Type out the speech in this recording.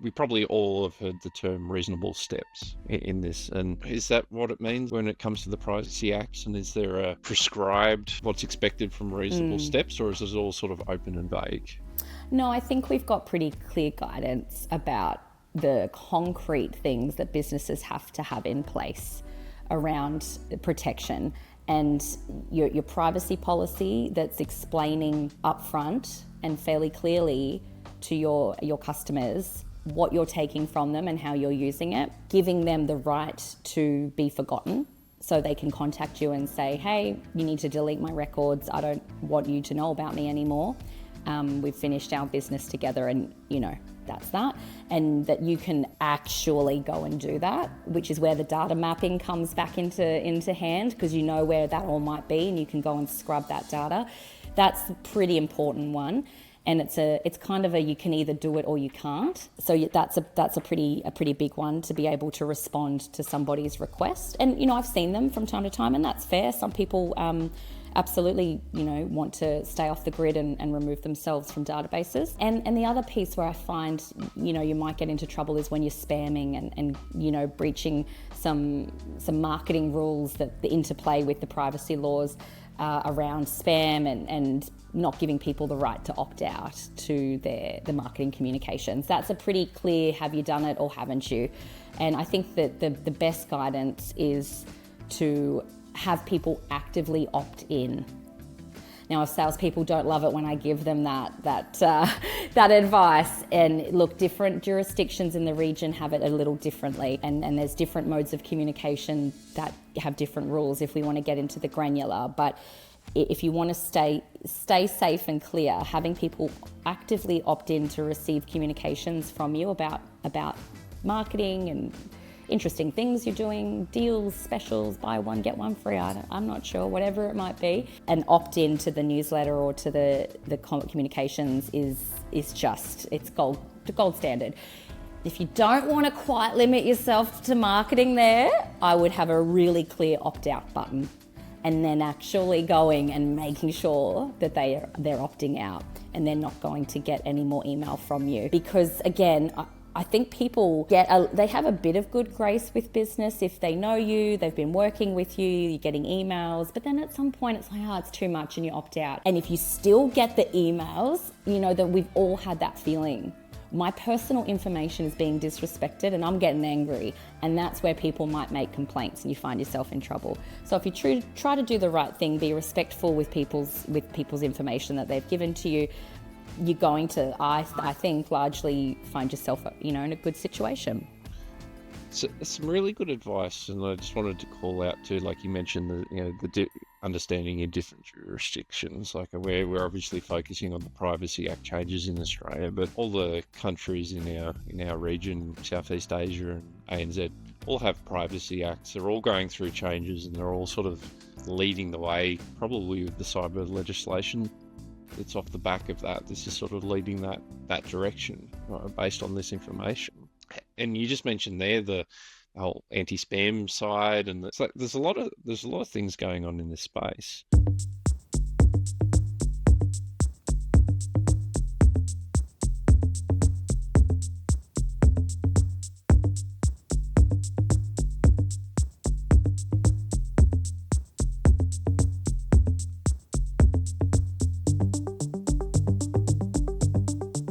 We probably all have heard the term reasonable steps in this. And is that what it means when it comes to the Privacy Acts? And is there a prescribed what's expected from reasonable steps, or is it all sort of open and vague? No, I think we've got pretty clear guidance about the concrete things that businesses have to have in place around protection, and your privacy policy that's explaining upfront and fairly clearly to your customers what you're taking from them and how you're using it, giving them the right to be forgotten so they can contact you and say, hey, you need to delete my records. I don't want you to know about me anymore. We've finished our business together, and that's that. And that you can actually go and do that, which is where the data mapping comes back into hand, because you know where that all might be and you can go and scrub that data. That's a pretty important one. And it's kind of you can either do it or you can't. So that's a pretty big one, to be able to respond to somebody's request. And I've seen them from time to time, and that's fair. Some people absolutely want to stay off the grid and remove themselves from databases. And the other piece where I find you might get into trouble is when you're spamming and breaching some marketing rules, that the interplay with the privacy laws around spam and not giving people the right to opt out to the marketing communications. That's a pretty clear, have you done it or haven't you? And I think that the best guidance is to have people actively opt in. Now, if salespeople don't love it when I give them that advice, and look, different jurisdictions in the region have it a little differently, and there's different modes of communication that have different rules if we want to get into the granular. But if you want to stay safe and clear, having people actively opt in to receive communications from you about marketing and interesting things you're doing, deals, specials, buy one, get one free, I'm not sure, whatever it might be, and opt in to the newsletter or to the communications is just, it's gold standard. If you don't want to quite limit yourself to marketing there, I would have a really clear opt-out button, and then actually going and making sure that they're opting out and they're not going to get any more email from you. Because again, I think people they have a bit of good grace with business if they know you, they've been working with you, you're getting emails, but then at some point it's like, it's too much, and you opt out. And if you still get the emails, that we've all had that feeling. My personal information is being disrespected and I'm getting angry, and that's where people might make complaints and you find yourself in trouble. So if you try to do the right thing, be respectful with people's information that they've given to you, you're going to, I think, largely find yourself, in a good situation. So, some really good advice, and I just wanted to call out too, like you mentioned, the understanding in different jurisdictions. Like we're obviously focusing on the Privacy Act changes in Australia, but all the countries in our region, Southeast Asia and ANZ, all have Privacy Acts. They're all going through changes, and they're all sort of leading the way, probably with the cyber legislation that's off the back of that. This is sort of leading that direction based on this information. And you just mentioned there the whole anti-spam side, and it's like there's a lot of things going on in this space.